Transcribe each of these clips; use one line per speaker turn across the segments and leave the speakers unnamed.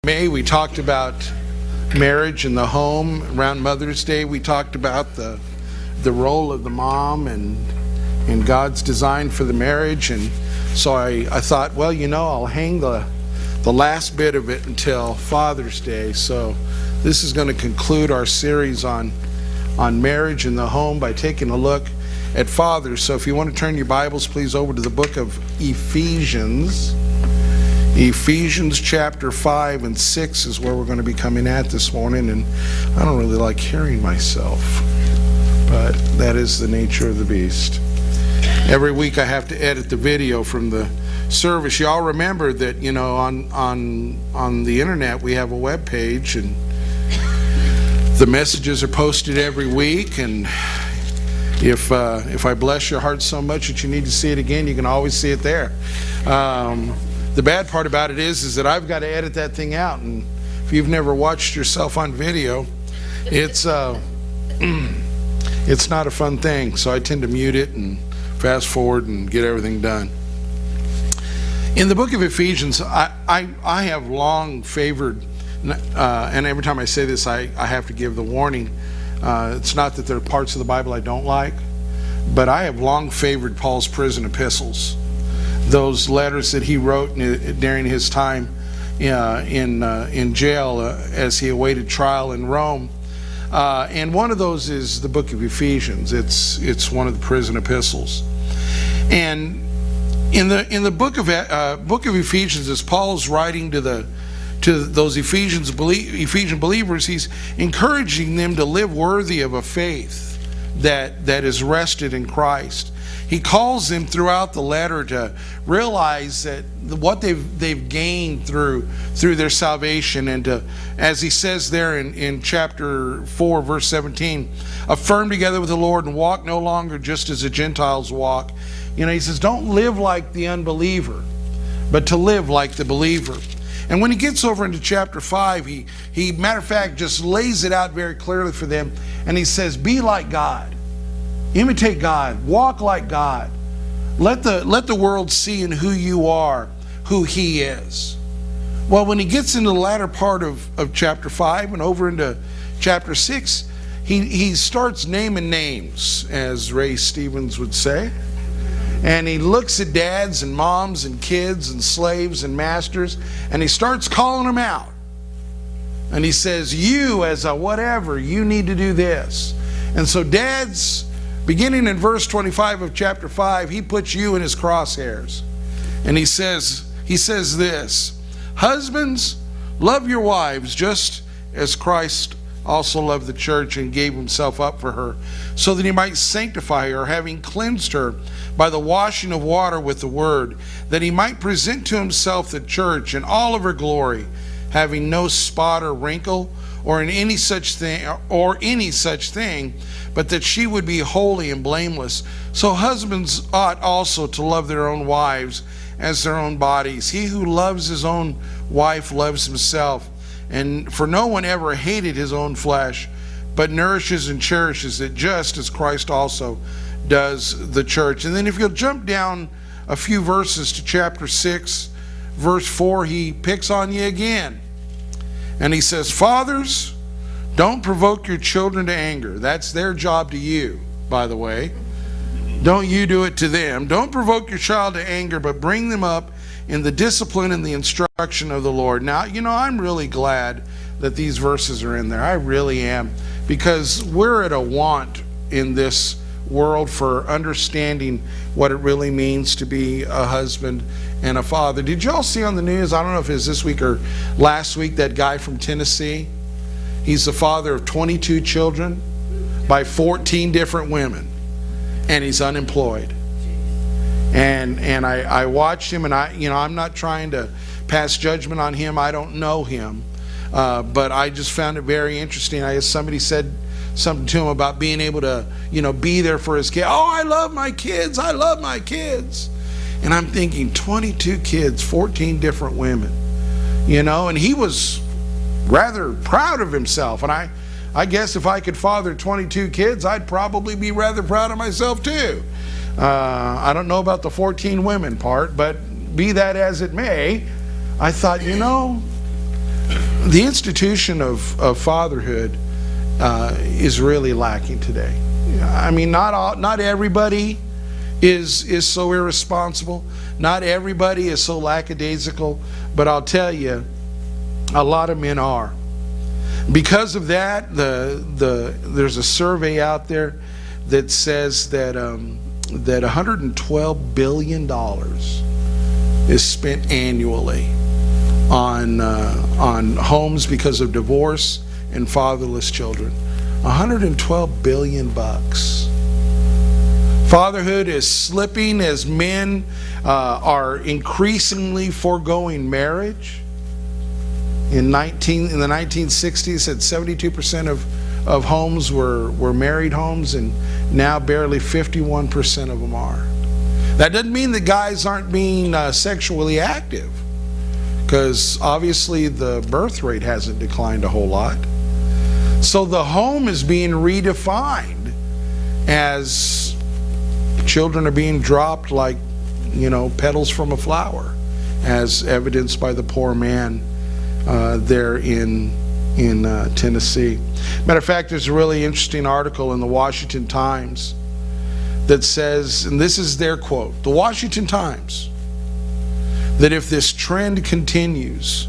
May, we talked about marriage and the home. Around Mother's Day, we talked about the role of the mom and God's design for the marriage. And so I thought, well, I'll hang the last bit of it until Father's Day. So this is going to conclude our series on marriage and the home by taking a look at fathers. So if you want to turn your Bibles, please, over to the book of Ephesians. Ephesians chapter 5 and 6 is where we're going to be coming at this morning. And I don't really like hearing myself, but that is the nature of the beast. Every week I have to edit the video from the service. Y'all remember that, on the internet we have a web page, and the messages are posted every week. And if I bless your heart so much that you need to see it again, you can always see it there. The bad part about it is that I've got to edit that thing out, and if you've never watched yourself on video, it's not a fun thing. So I tend to mute it and fast forward and get everything done. In the book of Ephesians, I have long favored, and every time I say this, I have to give the warning. It's not that there are parts of the Bible I don't like, but I have long favored Paul's prison epistles. Those letters that he wrote during his time in jail as he awaited trial in Rome. And one of those is the book of Ephesians. It's one of the prison epistles. And in the book of Ephesians, as Paul's writing to those Ephesian believers, he's encouraging them to live worthy of a faith that is rested in Christ. He calls them throughout the letter to realize that what they've gained through their salvation, and to, as he says there in chapter 4, verse 17, affirm together with the Lord and walk no longer just as the Gentiles walk. He says, don't live like the unbeliever, but to live like the believer. And when he gets over into chapter 5, he matter of fact just lays it out very clearly for them, and he says, be like God. Imitate God. Walk like God. Let the world see in who you are, who He is. Well, when he gets into the latter part of chapter 5 and over into chapter 6, he starts naming names, as Ray Stevens would say. And he looks at dads and moms and kids and slaves and masters, and he starts calling them out. And he says, you as a whatever, you need to do this. And so dads, beginning in verse 25 of chapter 5, he puts you in his crosshairs. And he says this, husbands, love your wives just as Christ also loved the church and gave himself up for her, so that he might sanctify her, having cleansed her by the washing of water with the word, that he might present to himself the church in all of her glory, having no spot or wrinkle or any such thing, but that she would be holy and blameless. So husbands ought also to love their own wives as their own bodies. He who loves his own wife loves himself. And for no one ever hated his own flesh, but nourishes and cherishes it, just as Christ also does the church. And then if you'll jump down a few verses to chapter 6, verse 4, he picks on you again. And he says, fathers, don't provoke your children to anger. That's their job to you, by the way. Don't you do it to them. Don't provoke your child to anger, but bring them up in the discipline and the instruction of the Lord. Now, I'm really glad that these verses are in there. I really am, because we're at a want in this world for understanding what it really means to be a husband and a father. Did y'all see on the news, I don't know if it was this week or last week, that guy from Tennessee? He's the father of 22 children by 14 different women, and he's unemployed. And I watched him, and I'm not trying to pass judgment on him. I don't know him, but I just found it very interesting. Somebody said something to him about being able to, be there for his kid. Oh, I love my kids. I love my kids. And I'm thinking, 22 kids, 14 different women, and he was rather proud of himself. And I guess if I could father 22 kids, I'd probably be rather proud of myself too. I don't know about the 14 women part, but be that as it may, I thought, The institution of fatherhood is really lacking today. I mean, not everybody is so irresponsible. Not everybody is so lackadaisical. But I'll tell you, a lot of men are. Because of that, there's a survey out there that says that $112 billion is spent annually on homes because of divorce and fatherless children. 112 billion bucks. Fatherhood is slipping as men are increasingly foregoing marriage. In the 1960s, said 72% of homes were married homes, and now barely 51% of them are. That doesn't mean that guys aren't being sexually active, because obviously the birth rate hasn't declined a whole lot. So the home is being redefined as children are being dropped like, petals from a flower, as evidenced by the poor man there in Tennessee. Matter of fact, there's a really interesting article in the Washington Times that says, and this is their quote, the Washington Times, that if this trend continues,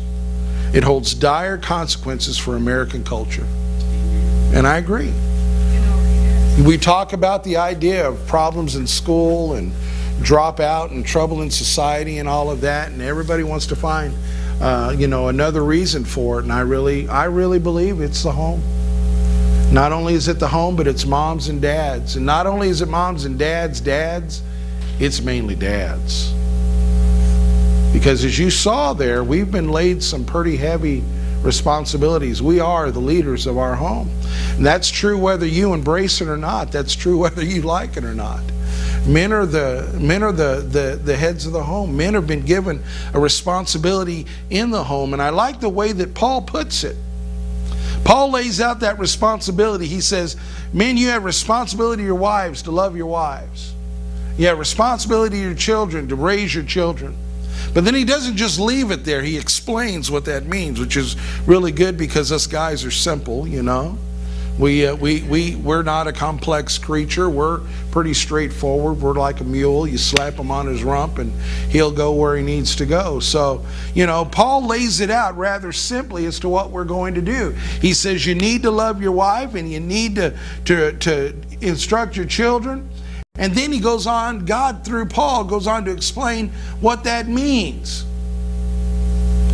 it holds dire consequences for American culture. And I agree. We talk about the idea of problems in school and dropout and trouble in society and all of that, and everybody wants to find another reason for it. And I really believe it's the home. Not only is it the home, but it's moms and dads. And not only is it moms and dads, it's mainly dads. Because as you saw there, we've been laid some pretty heavy responsibilities. We are the leaders of our home. And that's true whether you embrace it or not. That's true whether you like it or not. Men are the heads of the home. Men have been given a responsibility in the home. And I like the way that Paul puts it. Paul lays out that responsibility. He says, men, you have responsibility to your wives, to love your wives. You have responsibility to your children, to raise your children. But then he doesn't just leave it there. He explains what that means, which is really good, because us guys are simple, We're not a complex creature. We're pretty straightforward. We're like a mule. You slap him on his rump and he'll go where he needs to go. So, Paul lays it out rather simply as to what we're going to do. He says you need to love your wife, and you need to instruct your children. And then he goes on, God through Paul goes on to explain what that means.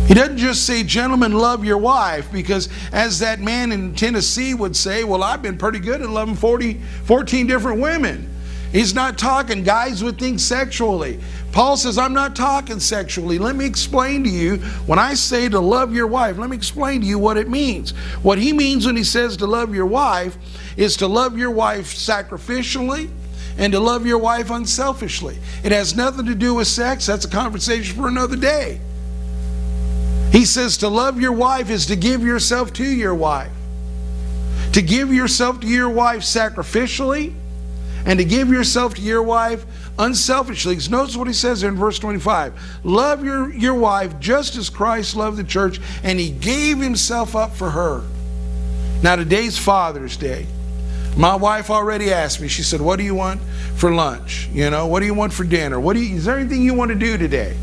He doesn't just say, gentlemen, love your wife, because as that man in Tennessee would say, well, I've been pretty good at loving 14 different women. He's not talking, guys would think sexually. Paul says, I'm not talking sexually. Let me explain to you, when I say to love your wife, let me explain to you what it means. What he means when he says to love your wife is to love your wife sacrificially, and to love your wife unselfishly. It has nothing to do with sex. That's a conversation for another day. He says to love your wife is to give yourself to your wife. To give yourself to your wife sacrificially, and to give yourself to your wife unselfishly. Notice what he says in verse 25. Love your wife just as Christ loved the church, and he gave himself up for her. Now today's Father's Day. My wife already asked me, she said, what do you want for lunch? What do you want for dinner? Is there anything you want to do today?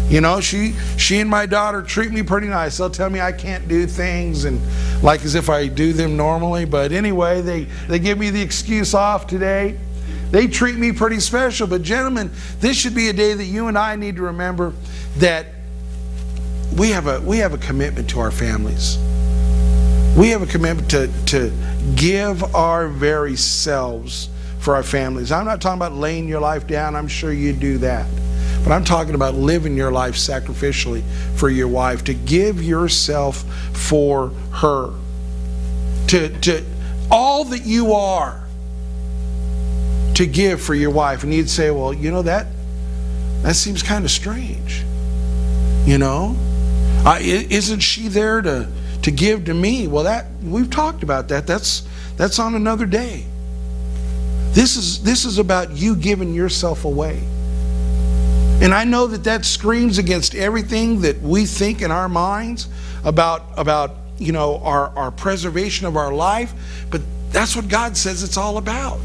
She and my daughter treat me pretty nice. They'll tell me I can't do things, and like as if I do them normally. But anyway, they give me the excuse off today. They treat me pretty special. But gentlemen, this should be a day that you and I need to remember that we have a commitment to our families. We have a commitment to give our very selves for our families. I'm not talking about laying your life down. I'm sure you do that. But I'm talking about living your life sacrificially for your wife, to give yourself for her, to all that you are, to give for your wife. And you'd say, well, that seems kind of strange. Isn't she there to give to me? Well, we've talked about that. That's on another day. This is about you giving yourself away. And I know that screams against everything that we think in our minds about our preservation of our life, but that's what God says it's all about.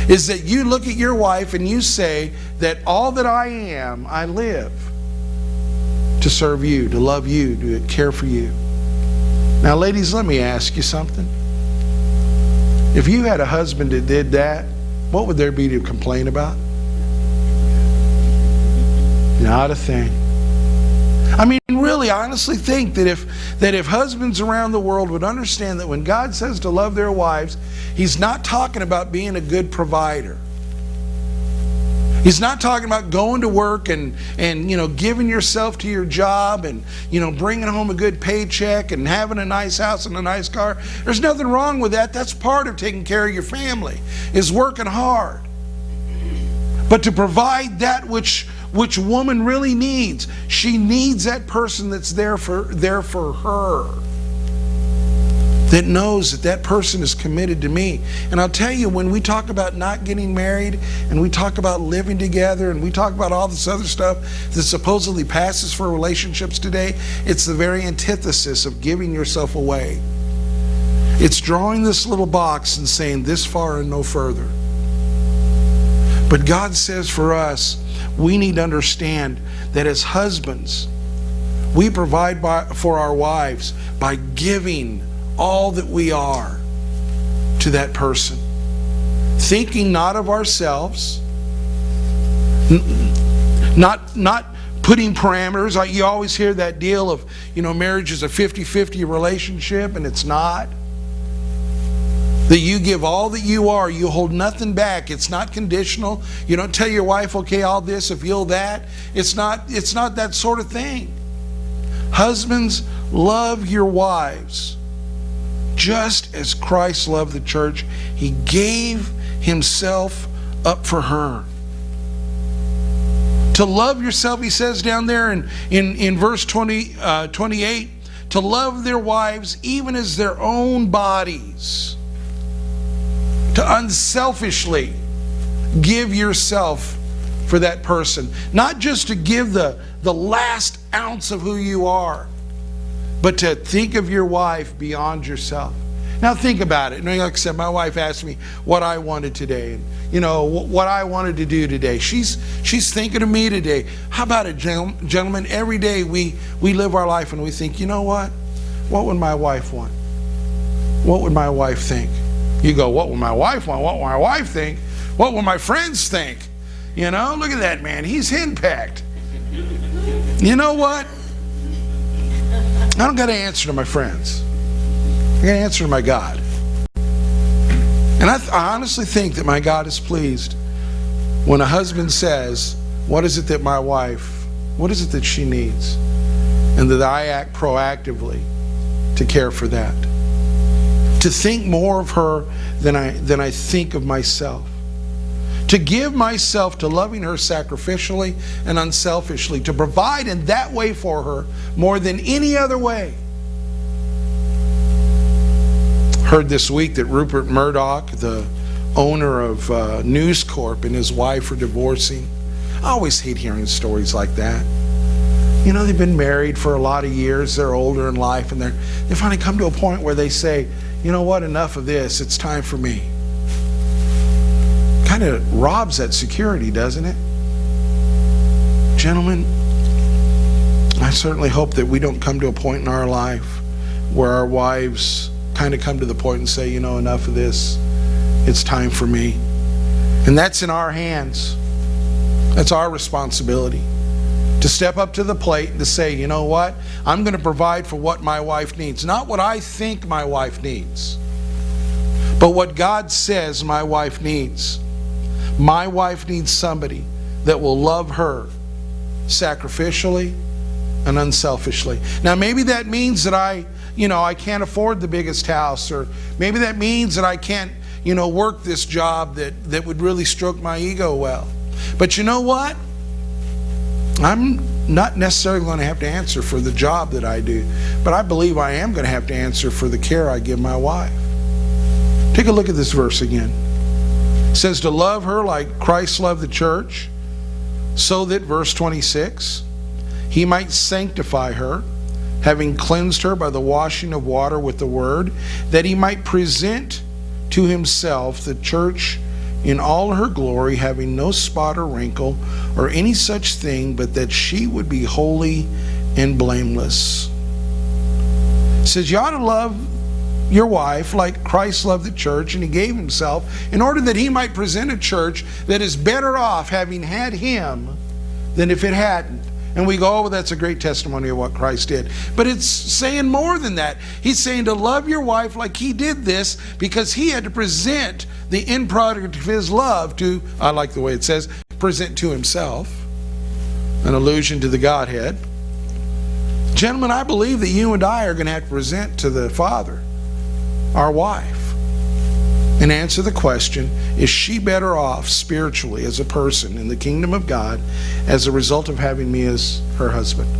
Is that you look at your wife and you say that all that I am, I live to serve you, to love you, to care for you. Now, ladies, let me ask you something. If you had a husband that did that, what would there be to complain about? Not a thing. I mean, really, I honestly think that if husbands around the world would understand that when God says to love their wives, He's not talking about being a good provider. He's not talking about going to work and giving yourself to your job and bringing home a good paycheck and having a nice house and a nice car. There's nothing wrong with that. That's part of taking care of your family, is working hard. But to provide that which woman really needs, she needs that person that's there for her, that knows that person is committed to me. And I'll tell you, when we talk about not getting married and we talk about living together and we talk about all this other stuff that supposedly passes for relationships today, it's the very antithesis of giving yourself away. It's drawing this little box and saying this far and no further. But God says for us, we need to understand that as husbands, we provide for our wives by giving all that we are to that person. Thinking not of ourselves, not putting parameters. You always hear that deal of, marriage is a 50-50 relationship, and it's not. That you give all that you are, you hold nothing back. It's not conditional. You don't tell your wife, okay, I'll this if you'll that. It's not that sort of thing. Husbands, love your wives just as Christ loved the church. He gave Himself up for her. To love yourself, He says down there in verse 28, to love their wives even as their own bodies. To unselfishly give yourself for that person. Not just to give the last ounce of who you are, but to think of your wife beyond yourself. Now think about it. Like I said, my wife asked me what I wanted today, and what I wanted to do today. She's thinking of me today. How about it, gentlemen? Every day we live our life and we think, you know what? What would my wife want? What would my wife think? You go, what would my wife want? What would my wife think? What would my friends think? Look at that man. He's henpecked. You know what? I don't got to answer to my friends. I got to answer to my God. And I honestly think that my God is pleased when a husband says, what is it that she needs? And that I act proactively to care for that. To think more of her than I think of myself. To give myself to loving her sacrificially and unselfishly. To provide in that way for her more than any other way. Heard this week that Rupert Murdoch, the owner of News Corp, and his wife are divorcing. I always hate hearing stories like that. They've been married for a lot of years. They're older in life, and they finally come to a point where they say, you know what, enough of this, it's time for me. Kind of robs that security, doesn't it? Gentlemen, I certainly hope that we don't come to a point in our life where our wives kind of come to the point and say, enough of this, it's time for me. And that's in our hands. That's our responsibility. To step up to the plate and to say, you know what? I'm going to provide for what my wife needs. Not what I think my wife needs, but what God says my wife needs. My wife needs somebody that will love her sacrificially and unselfishly. Now, maybe that means that I can't afford the biggest house, or maybe that means that I can't, work this job that would really stroke my ego well. But you know what? I'm not necessarily going to have to answer for the job that I do, but I believe I am going to have to answer for the care I give my wife. Take a look at this verse again. It says to love her like Christ loved the church, so that, verse 26, He might sanctify her, having cleansed her by the washing of water with the word, that he might present to himself the church in all her glory, having no spot or wrinkle or any such thing, but that she would be holy and blameless. It says you ought to love your wife like Christ loved the church, and he gave himself in order that he might present a church that is better off having had him than if it hadn't. And we go, oh, well, that's a great testimony of what Christ did. But it's saying more than that. He's saying to love your wife like he did this, because he had to present the end product of his love to, I like the way it says, present to himself, an allusion to the Godhead. Gentlemen, I believe that you and I are going to have to present to the Father our wife and answer the question, is she better off spiritually as a person in the kingdom of God as a result of having me as her husband?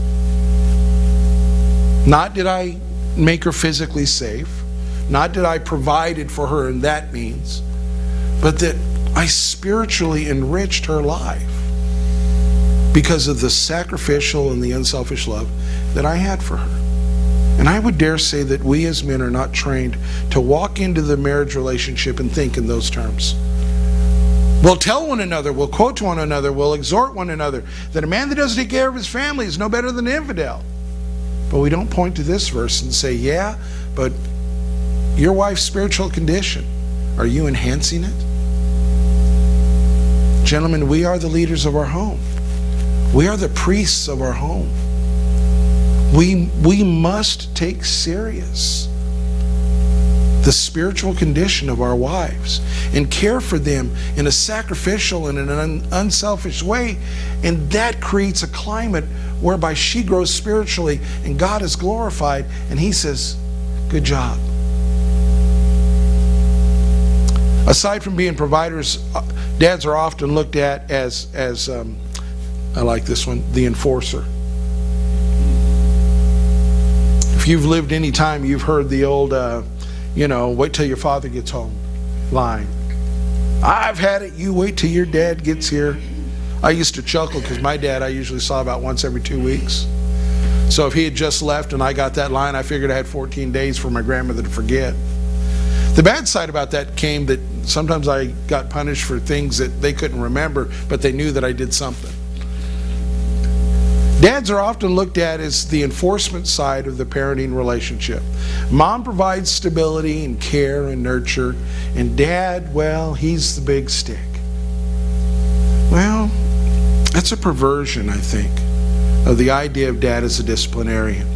Not did I make her physically safe, not did I provided for her in that means, but that I spiritually enriched her life because of the sacrificial and the unselfish love that I had for her. And I would dare say that we as men are not trained to walk into the marriage relationship and think in those terms. We'll tell one another, we'll quote to one another, we'll exhort one another that a man that doesn't take care of his family is no better than an infidel. But we don't point to this verse and say, yeah, but your wife's spiritual condition, are you enhancing it? Gentlemen, we are the leaders of our home. We are the priests of our home. We must take serious the spiritual condition of our wives and care for them in a sacrificial and an unselfish way. And that creates a climate whereby she grows spiritually and God is glorified, and he says, good job. Aside from being providers, dads are often looked at as I like this one, the enforcer. If you've lived any time, you've heard the old, wait till your father gets home line. I've had it, you wait till your dad gets here. I used to chuckle because my dad I usually saw about once every 2 weeks. So if he had just left and I got that line, I figured I had 14 days for my grandmother to forget. The bad side about that came that sometimes I got punished for things that they couldn't remember, but they knew that I did something. Dads are often looked at as the enforcement side of the parenting relationship. Mom provides stability and care and nurture, and dad, well, he's the big stick. Well, that's a perversion, I think, of the idea of dad as a disciplinarian.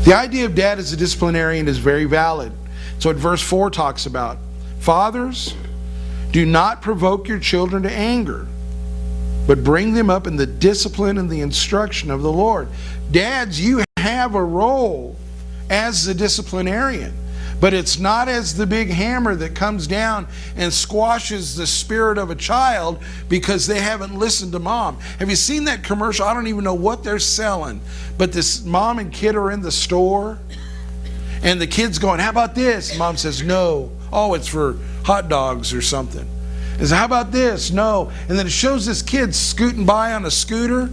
The idea of dad as a disciplinarian is very valid. It's what verse 4 talks about. Fathers, do not provoke your children to anger, but bring them up in the discipline and the instruction of the Lord. Dads, you have a role as the disciplinarian, but it's not as the big hammer that comes down and squashes the spirit of a child because they haven't listened to mom. Have you seen that commercial? I don't even know what they're selling, but this mom and kid are in the store, and the kid's going, how about this? Mom says, no. Oh, it's for hot dogs or something. Is how about this? No. And then it shows this kid scooting by on a scooter,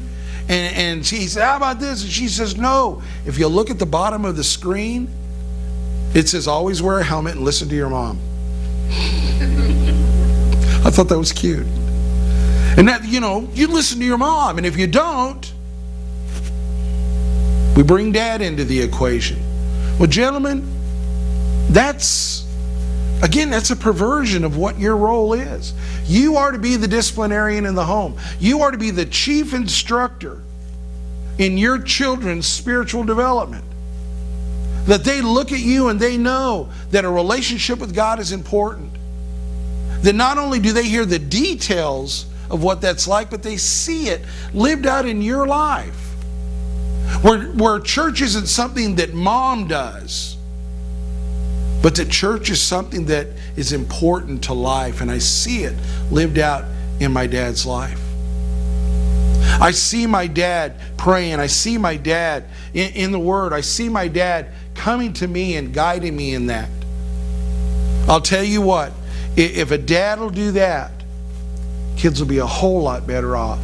and he says, how about this? And she says, no. If you look at the bottom of the screen, it says, always wear a helmet and listen to your mom. I thought that was cute. And that, you listen to your mom, and if you don't, we bring dad into the equation. Well, gentlemen, that's a perversion of what your role is. You are to be the disciplinarian in the home. You are to be the chief instructor in your children's spiritual development. That they look at you and they know that a relationship with God is important. That not only do they hear the details of what that's like, but they see it lived out in your life. Where church isn't something that mom does, but that church is something that is important to life, and I see it lived out in my dad's life. I see my dad praying. I see my dad in the Word. I see my dad coming to me and guiding me in that. I'll tell you what, if a dad will do that, kids will be a whole lot better off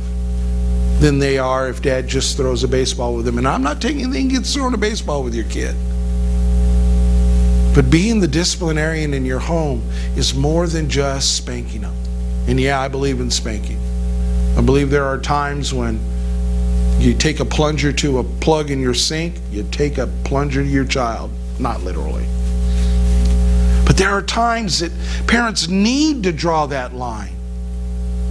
than they are if dad just throws a baseball with them. And I'm not taking anything against throwing a baseball with your kid. But being the disciplinarian in your home is more than just spanking them. And yeah, I believe in spanking. I believe there are times when you take a plunger to a plug in your sink, you take a plunger to your child. Not literally. But there are times that parents need to draw that line.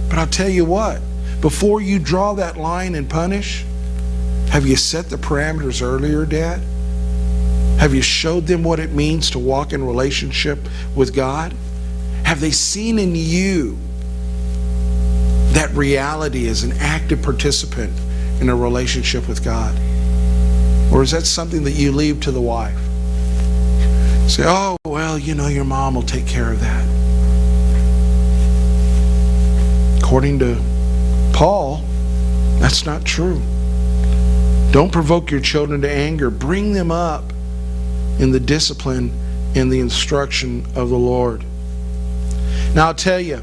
But I'll tell you what, before you draw that line and punish, have you set the parameters earlier, Dad? Have you showed them what it means to walk in relationship with God? Have they seen in you that reality as an active participant in a relationship with God? Or is that something that you leave to the wife? Say, oh, well, your mom will take care of that. According to Paul, that's not true. Don't provoke your children to anger. Bring them up in the discipline and the instruction of the Lord. Now, I'll tell you,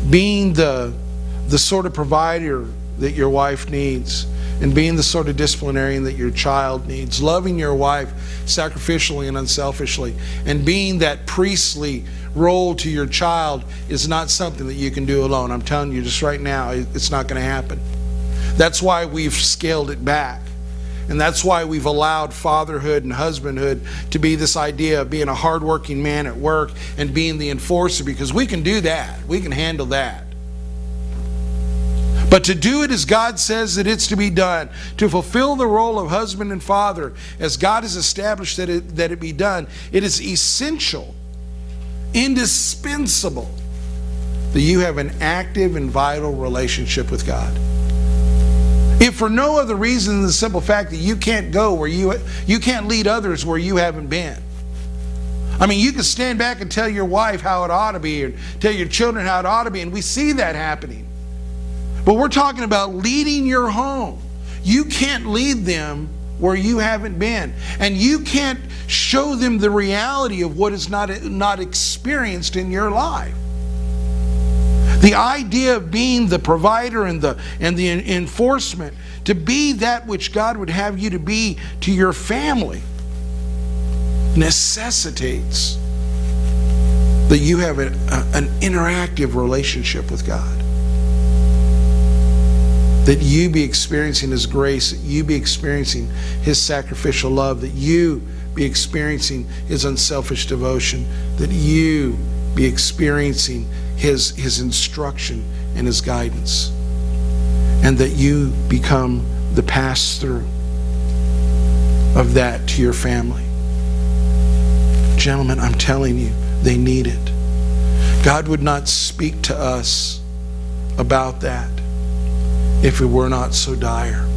being the sort of provider that your wife needs, and being the sort of disciplinarian that your child needs, loving your wife sacrificially and unselfishly, and being that priestly role to your child is not something that you can do alone. I'm telling you just right now, it's not going to happen. That's why we've scaled it back. And that's why we've allowed fatherhood and husbandhood to be this idea of being a hardworking man at work and being the enforcer, because we can do that. We can handle that. But to do it as God says that it's to be done, to fulfill the role of husband and father as God has established that it be done, it is essential, indispensable, that you have an active and vital relationship with God. If for no other reason than the simple fact that you can't go where you can't lead others where you haven't been. I mean, you can stand back and tell your wife how it ought to be, and tell your children how it ought to be, and we see that happening. But we're talking about leading your home. You can't lead them where you haven't been. And you can't show them the reality of what is not experienced in your life. The idea of being the provider and the enforcement, to be that which God would have you to be to your family, necessitates that you have an interactive relationship with God. That you be experiencing His grace, that you be experiencing His sacrificial love, that you be experiencing His unselfish devotion, that you be experiencing His instruction and His guidance, and that you become the pass-through of that to your family. Gentlemen, I'm telling you, they need it. God would not speak to us about that if it were not so dire.